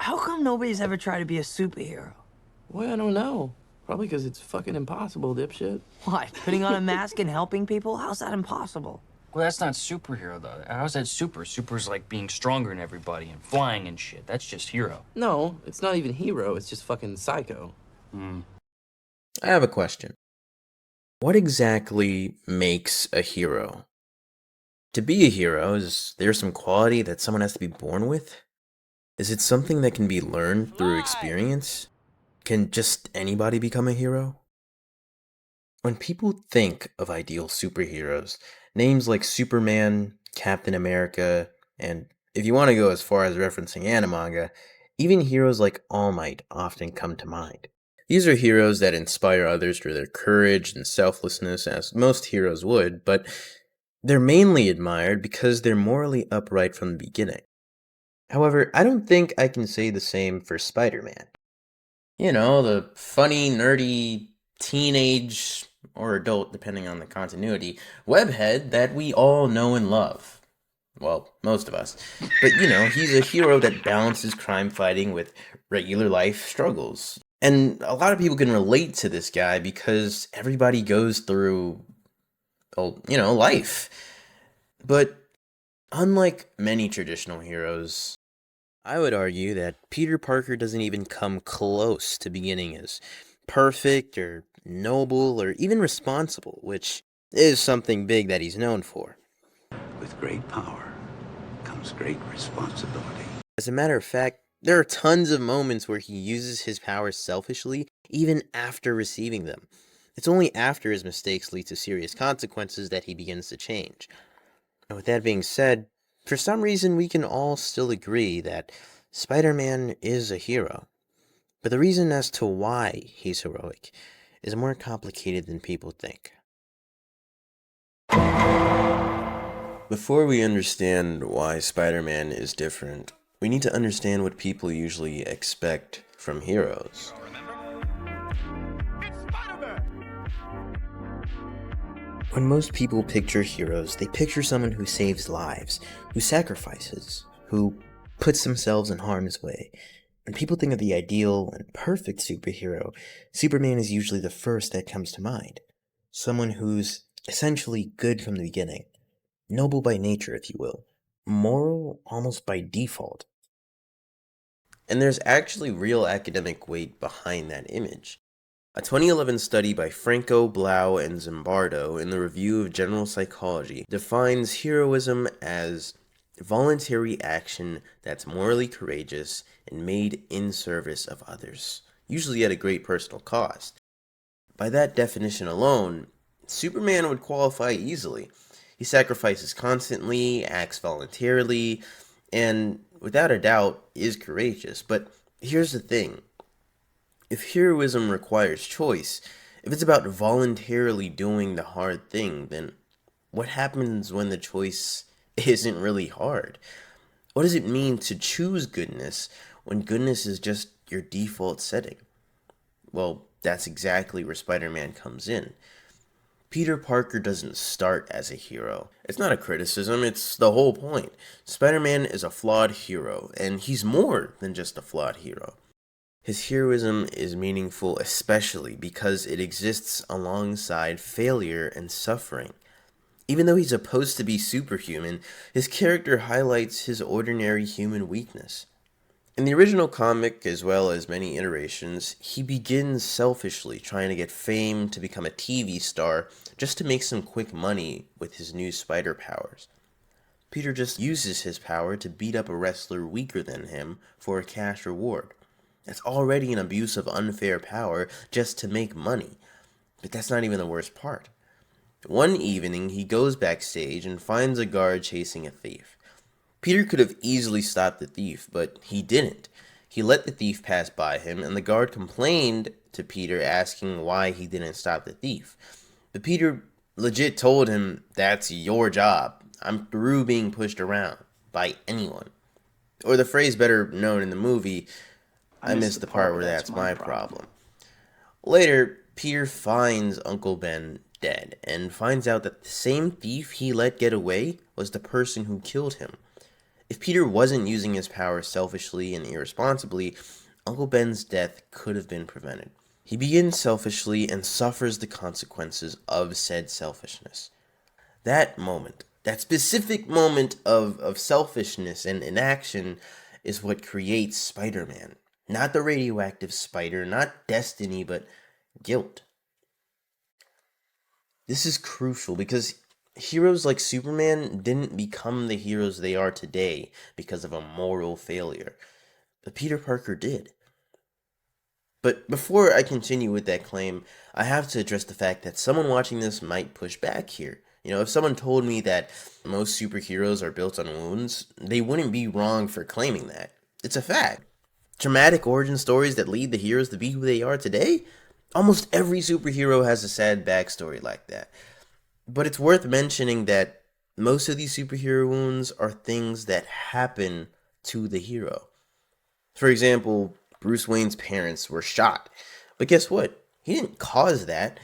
How come nobody's ever tried to be a superhero? Well, I don't know. Probably because it's fucking impossible, dipshit. Why, putting on a mask and helping people? How's that impossible? Well, that's not superhero, though. How's that super? Super's like being stronger than everybody and flying and shit. That's just hero. No, it's not even hero, it's just fucking psycho. I have a question. What exactly makes a hero? To be a hero, is there some quality that someone has to be born with? Is it something that can be learned through experience? Can just anybody become a hero? When people think of ideal superheroes, names like Superman, Captain America, and if you want to go as far as referencing anime, even heroes like All Might often come to mind. These are heroes that inspire others through their courage and selflessness, as most heroes would, but they're mainly admired because they're morally upright from the beginning. However, I don't think I can say the same for Spider-Man. You know, the funny, nerdy, teenage, or adult, depending on the continuity, webhead that we all know and love. Well, most of us. But, you know, he's a hero that balances crime fighting with regular life struggles. And a lot of people can relate to this guy because everybody goes through, well, you know, life. But unlike many traditional heroes, I would argue that Peter Parker doesn't even come close to beginning as perfect or noble or even responsible, which is something big that he's known for. With great power comes great responsibility. As a matter of fact, there are tons of moments where he uses his powers selfishly, even after receiving them. It's only after his mistakes lead to serious consequences that he begins to change. And with that being said, for some reason we can all still agree that Spider-Man is a hero. But the reason as to why he's heroic is more complicated than people think. Before we understand why Spider-Man is different, we need to understand what people usually expect from heroes. When most people picture heroes, they picture someone who saves lives, who sacrifices, who puts themselves in harm's way. When people think of the ideal and perfect superhero, Superman is usually the first that comes to mind. Someone who's essentially good from the beginning. Noble by nature, if you will. Moral almost by default. And there's actually real academic weight behind that image. A 2011 study by Franco, Blau, and Zimbardo in the Review of General Psychology defines heroism as voluntary action that's morally courageous and made in service of others, usually at a great personal cost. By that definition alone, Superman would qualify easily. He sacrifices constantly, acts voluntarily, and without a doubt is courageous. But here's the thing. If heroism requires choice, if it's about voluntarily doing the hard thing, then what happens when the choice isn't really hard? What does it mean to choose goodness when goodness is just your default setting? Well, that's exactly where Spider-Man comes in. Peter Parker doesn't start as a hero. It's not a criticism, it's the whole point. Spider-Man is a flawed hero, and he's more than just a flawed hero. His heroism is meaningful especially because it exists alongside failure and suffering. Even though he's supposed to be superhuman, his character highlights his ordinary human weakness. In the original comic, as well as many iterations, he begins selfishly trying to get fame to become a TV star just to make some quick money with his new spider powers. Peter just uses his power to beat up a wrestler weaker than him for a cash reward. That's already an abuse of unfair power just to make money. But that's not even the worst part. One evening, he goes backstage and finds a guard chasing a thief. Peter could have easily stopped the thief, but he didn't. He let the thief pass by him, and the guard complained to Peter asking why he didn't stop the thief. But Peter legit told him, "That's your job. I'm through being pushed around by anyone." Or the phrase better known in the movie, I missed the part where that's my problem. Later, Peter finds Uncle Ben dead and finds out that the same thief he let get away was the person who killed him. If Peter wasn't using his power selfishly and irresponsibly, Uncle Ben's death could have been prevented. He begins selfishly and suffers the consequences of said selfishness. That moment, that specific moment of selfishness and inaction is what creates Spider-Man. Not the radioactive spider, not destiny, but guilt. This is crucial because heroes like Superman didn't become the heroes they are today because of a moral failure, but Peter Parker did. But before I continue with that claim, I have to address the fact that someone watching this might push back here. If someone told me that most superheroes are built on wounds, they wouldn't be wrong for claiming that. It's a fact. Traumatic origin stories that lead the heroes to be who they are today? Almost every superhero has a sad backstory like that. But it's worth mentioning that most of these superhero wounds are things that happen to the hero. For example, Bruce Wayne's parents were shot. But guess what? He didn't cause that.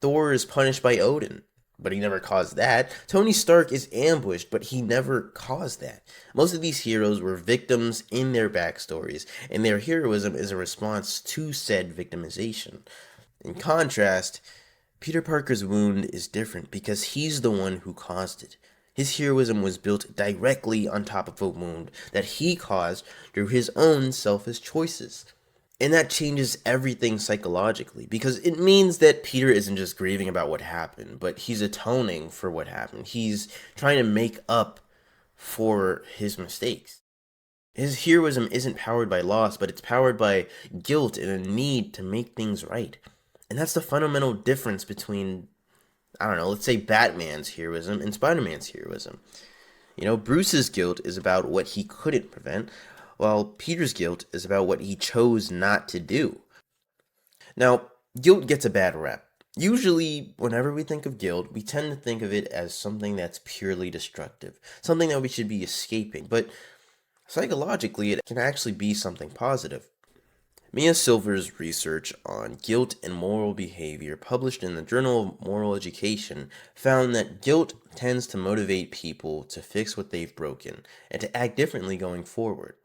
Thor is punished by Odin, but he never caused that. Tony Stark is ambushed, but he never caused that. Most of these heroes were victims in their backstories, and their heroism is a response to said victimization. In contrast, Peter Parker's wound is different because he's the one who caused it. His heroism was built directly on top of a wound that he caused through his own selfish choices. And that changes everything psychologically, because it means that Peter isn't just grieving about what happened, but he's atoning for what happened. He's trying to make up for his mistakes. His heroism isn't powered by loss, but it's powered by guilt and a need to make things right. And that's the fundamental difference between, let's say Batman's heroism and Spider-Man's heroism. Bruce's guilt is about what he couldn't prevent, while Peter's guilt is about what he chose not to do. Now, guilt gets a bad rap. Usually, whenever we think of guilt, we tend to think of it as something that's purely destructive, something that we should be escaping, but psychologically, it can actually be something positive. Mia Silver's research on guilt and moral behavior, published in the Journal of Moral Education, found that guilt tends to motivate people to fix what they've broken and to act differently going forward.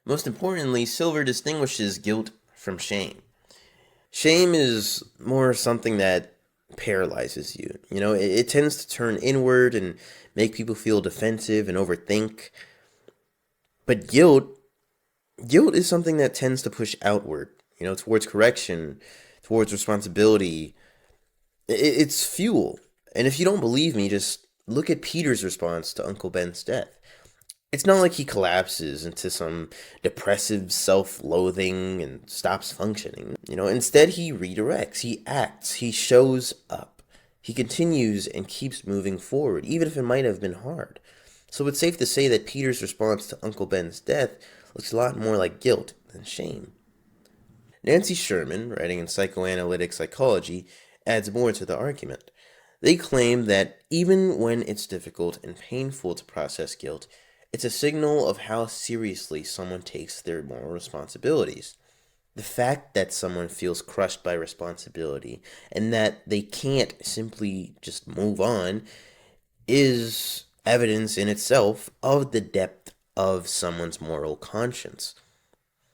Most importantly, Silver distinguishes guilt from shame. Shame is more something that paralyzes you. It tends to turn inward and make people feel defensive and overthink. But guilt is something that tends to push outward, towards correction, towards responsibility. It's fuel. And if you don't believe me, just look at Peter's response to Uncle Ben's death. It's not like he collapses into some depressive self-loathing and stops functioning. Instead he redirects, he acts, he shows up. He continues and keeps moving forward, even if it might have been hard. So it's safe to say that Peter's response to Uncle Ben's death looks a lot more like guilt than shame. Nancy Sherman, writing in Psychoanalytic Psychology, adds more to the argument. They claim that even when it's difficult and painful to process guilt, it's a signal of how seriously someone takes their moral responsibilities. The fact that someone feels crushed by responsibility and that they can't simply just move on is evidence in itself of the depth of someone's moral conscience.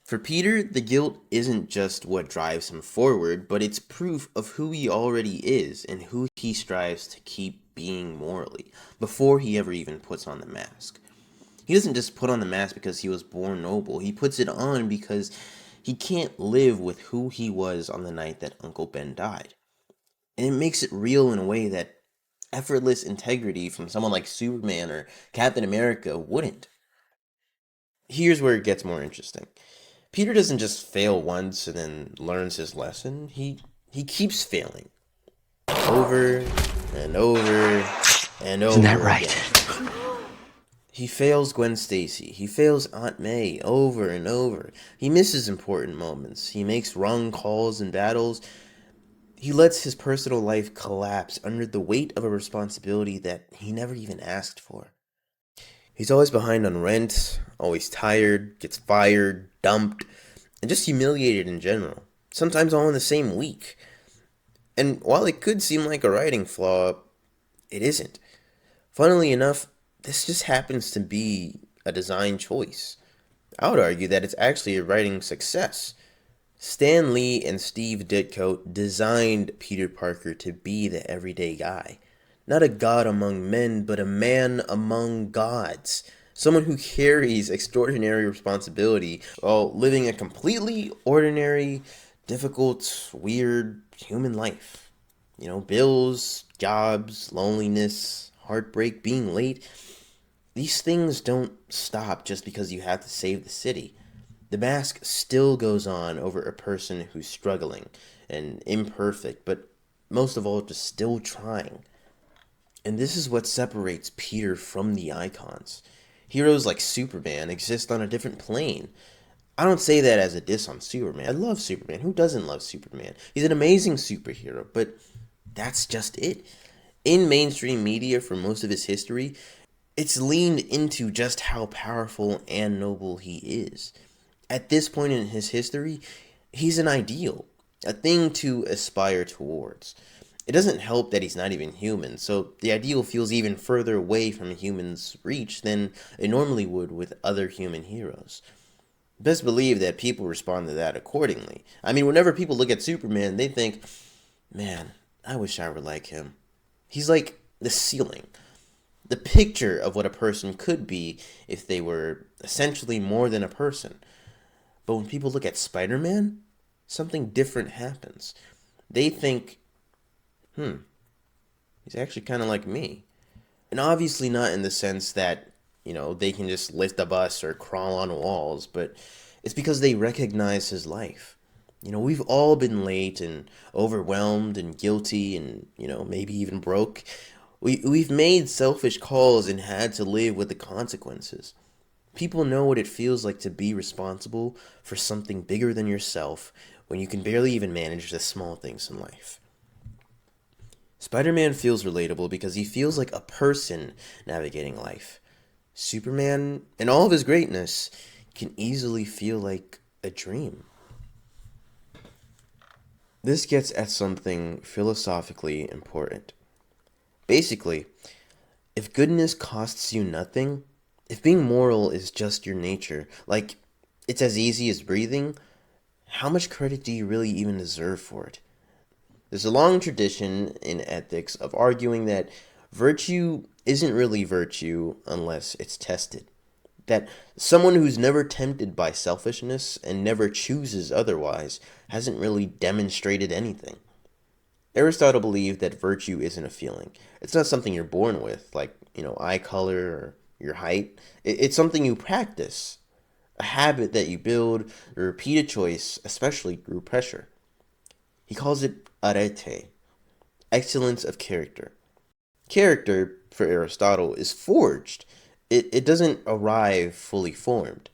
For Peter, the guilt isn't just what drives him forward, but it's proof of who he already is and who he strives to keep being morally, before he ever even puts on the mask. He doesn't just put on the mask because he was born noble. He puts it on because he can't live with who he was on the night that Uncle Ben died. And it makes it real in a way that effortless integrity from someone like Superman or Captain America wouldn't. Here's where it gets more interesting. Peter doesn't just fail once and then learns his lesson. He keeps failing. Over and over and over. Isn't that right? Again. He fails Gwen Stacy. He fails Aunt May over and over. He misses important moments. He makes wrong calls in battles. He lets his personal life collapse under the weight of a responsibility that he never even asked for. He's always behind on rent, always tired, gets fired, dumped, and just humiliated in general. Sometimes all in the same week. And while it could seem like a writing flaw, it isn't. Funnily enough, this just happens to be a design choice. I would argue that it's actually a writing success. Stan Lee and Steve Ditko designed Peter Parker to be the everyday guy. Not a god among men, but a man among gods. Someone who carries extraordinary responsibility while living a completely ordinary, difficult, weird human life. You know, bills, jobs, loneliness, heartbreak, being late. These things don't stop just because you have to save the city. The mask still goes on over a person who's struggling and imperfect, but most of all, just still trying. And this is what separates Peter from the icons. Heroes like Superman exist on a different plane. I don't say that as a diss on Superman. I love Superman. Who doesn't love Superman? He's an amazing superhero, but that's just it. In mainstream media for most of his history, it's leaned into just how powerful and noble he is. At this point in his history, he's an ideal, a thing to aspire towards. It doesn't help that he's not even human, so the ideal feels even further away from a human's reach than it normally would with other human heroes. Best believe that people respond to that accordingly. I mean, whenever people look at Superman, they think, man, I wish I were like him. He's like the ceiling, the picture of what a person could be if they were essentially more than a person. But when people look at Spider-Man, something different happens. They think, he's actually kind of like me. And obviously not in the sense that, they can just lift a bus or crawl on walls, but it's because they recognize his life. We've all been late and overwhelmed and guilty and, maybe even broke. We've made selfish calls and had to live with the consequences. People know what it feels like to be responsible for something bigger than yourself when you can barely even manage the small things in life. Spider-Man feels relatable because he feels like a person navigating life. Superman, in all of his greatness, can easily feel like a dream. This gets at something philosophically important. Basically, if goodness costs you nothing, if being moral is just your nature, like it's as easy as breathing, how much credit do you really even deserve for it? There's a long tradition in ethics of arguing that virtue isn't really virtue unless it's tested. That someone who's never tempted by selfishness and never chooses otherwise hasn't really demonstrated anything. Aristotle believed that virtue isn't a feeling. It's not something you're born with, like, eye color or your height. It's something you practice, a habit that you build, a repeated choice, especially through pressure. He calls it archetype, excellence of character. Character, for Aristotle, is forged. It doesn't arrive fully formed.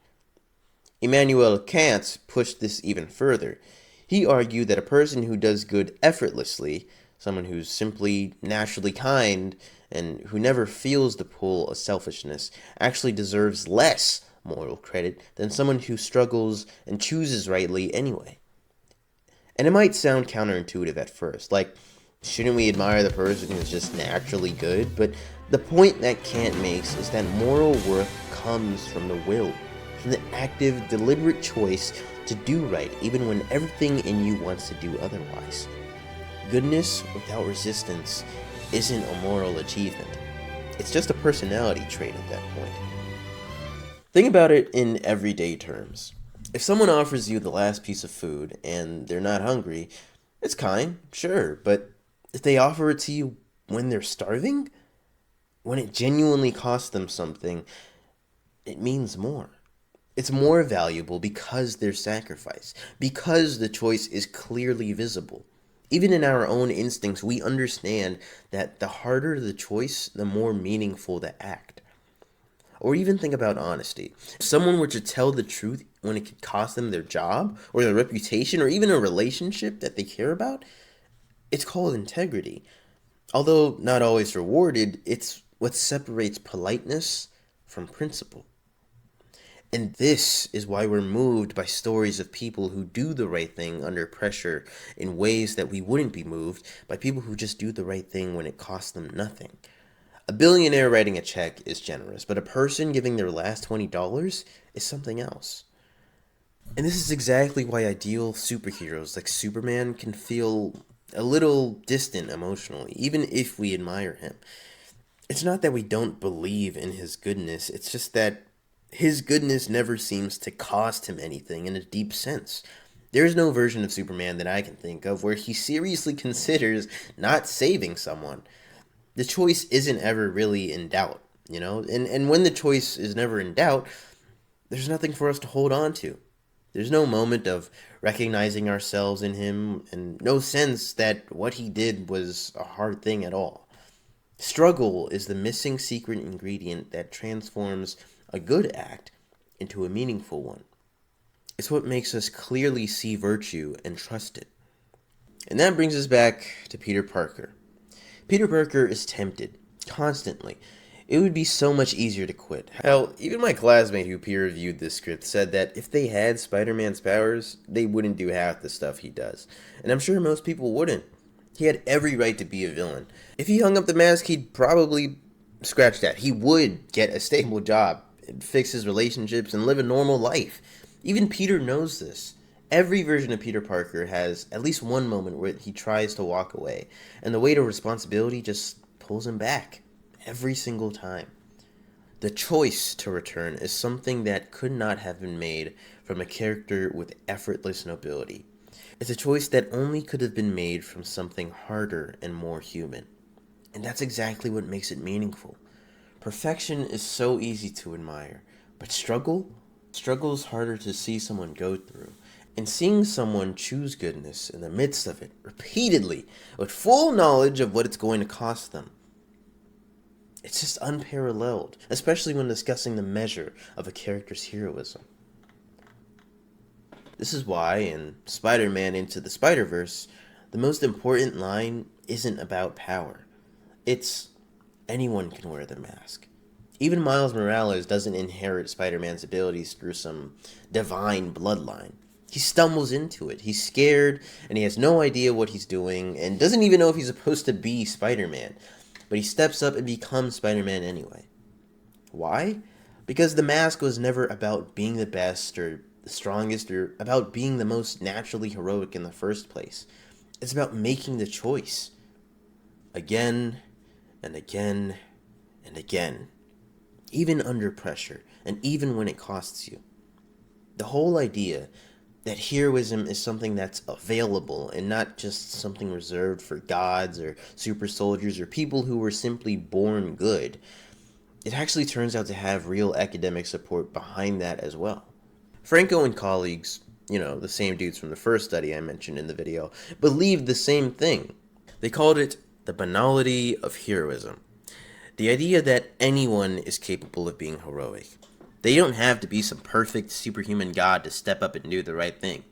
Immanuel Kant pushed this even further. He argued that a person who does good effortlessly, someone who's simply naturally kind, and who never feels the pull of selfishness, actually deserves less moral credit than someone who struggles and chooses rightly anyway. And it might sound counterintuitive at first, like, shouldn't we admire the person who's just naturally good? But the point that Kant makes is that moral worth comes from the will, from the active, deliberate choice to do right, even when everything in you wants to do otherwise. Goodness without resistance isn't a moral achievement. It's just a personality trait at that point. Think about it in everyday terms. If someone offers you the last piece of food and they're not hungry, it's kind, sure, but if they offer it to you when they're starving, when it genuinely costs them something, it means more. It's more valuable because there's sacrifice, because the choice is clearly visible. Even in our own instincts, we understand that the harder the choice, the more meaningful the act. Or even think about honesty. If someone were to tell the truth when it could cost them their job, or their reputation, or even a relationship that they care about, it's called integrity. Although not always rewarded, it's what separates politeness from principle. And this is why we're moved by stories of people who do the right thing under pressure in ways that we wouldn't be moved by people who just do the right thing when it costs them nothing. A billionaire writing a check is generous, but a person giving their last $20 is something else. And this is exactly why ideal superheroes like Superman can feel a little distant emotionally, even if we admire him. It's not that we don't believe in his goodness, it's just that his goodness never seems to cost him anything in a deep sense. There is no version of Superman that I can think of where he seriously considers not saving someone. The choice isn't ever really in doubt, you know? And when the choice is never in doubt, there's nothing for us to hold on to. There's no moment of recognizing ourselves in him, and no sense that what he did was a hard thing at all. Struggle is the missing secret ingredient that transforms a good act into a meaningful one. It's what makes us clearly see virtue and trust it. And that brings us back to Peter Parker. Peter Parker is tempted, constantly. It would be so much easier to quit. Hell, even my classmate who peer-reviewed this script said that if they had Spider-Man's powers, they wouldn't do half the stuff he does. And I'm sure most people wouldn't. He had every right to be a villain. If he hung up the mask, he'd probably scratch that. He would get a stable job, fix his relationships, and live a normal life. Even Peter knows this. Every version of Peter Parker has at least one moment where he tries to walk away, and the weight of responsibility just pulls him back. Every single time. The choice to return is something that could not have been made from a character with effortless nobility. It's a choice that only could have been made from something harder and more human. And that's exactly what makes it meaningful. Perfection is so easy to admire, but struggle is harder to see someone go through. And seeing someone choose goodness in the midst of it, repeatedly, with full knowledge of what it's going to cost them, it's just unparalleled, especially when discussing the measure of a character's heroism. This is why in Spider-Man Into the Spider-Verse, the most important line isn't about power. It's anyone can wear the mask. Even Miles Morales doesn't inherit Spider-Man's abilities through some divine bloodline. He stumbles into it. He's scared, and he has no idea what he's doing, and doesn't even know if he's supposed to be Spider-Man. But he steps up and becomes Spider-Man anyway. Why? Because the mask was never about being the best or the strongest or about being the most naturally heroic in the first place. It's about making the choice. Again and again and again. Even under pressure and even when it costs you. The whole idea that heroism is something that's available and not just something reserved for gods or super soldiers or people who were simply born good, it actually turns out to have real academic support behind that as well. Franco and colleagues, the same dudes from the first study I mentioned in the video, believed the same thing. They called it the banality of heroism. The idea that anyone is capable of being heroic. They don't have to be some perfect superhuman god to step up and do the right thing.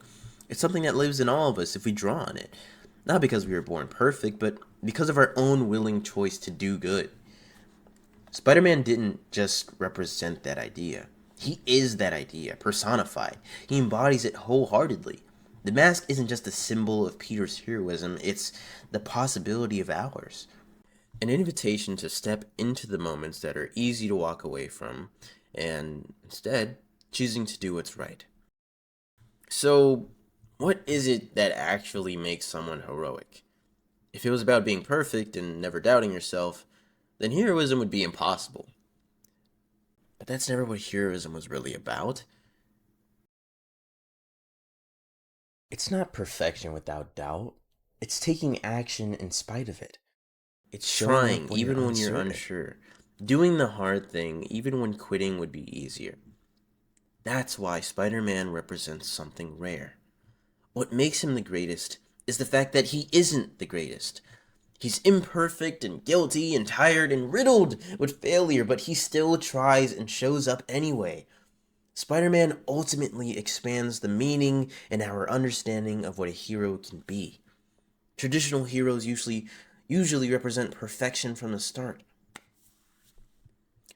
It's something that lives in all of us if we draw on it. Not because we were born perfect, but because of our own willing choice to do good. Spider-Man didn't just represent that idea. He is that idea, personified. He embodies it wholeheartedly. The mask isn't just a symbol of Peter's heroism, it's the possibility of ours. An invitation to step into the moments that are easy to walk away from, and instead, choosing to do what's right. So, what is it that actually makes someone heroic? If it was about being perfect and never doubting yourself, then heroism would be impossible. But that's never what heroism was really about. It's not perfection without doubt. It's taking action in spite of it. It's trying even when you're unsure. Doing the hard thing even when quitting would be easier. That's why Spider-Man represents something rare. What makes him the greatest is the fact that he isn't the greatest. He's imperfect and guilty and tired and riddled with failure, but he still tries and shows up anyway. Spider-Man ultimately expands the meaning and our understanding of what a hero can be. Traditional heroes usually represent perfection from the start.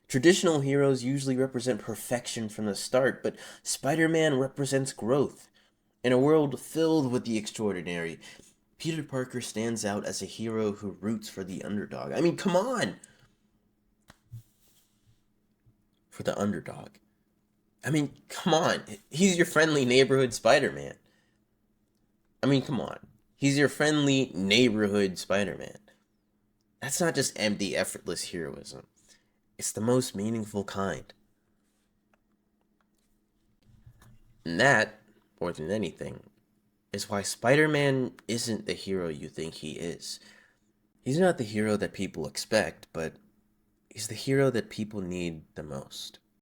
Traditional heroes usually represent perfection from the start, but Spider-Man represents growth. In a world filled with the extraordinary, Peter Parker stands out as a hero who roots for the underdog. I mean, come on! for the underdog. I mean, come on. He's your friendly neighborhood Spider-Man. I mean, come on. He's your friendly neighborhood Spider-Man. That's not just empty, effortless heroism. It's the most meaningful kind. And that, more than anything, is why Spider-Man isn't the hero you think he is. He's not the hero that people expect, but he's the hero that people need the most.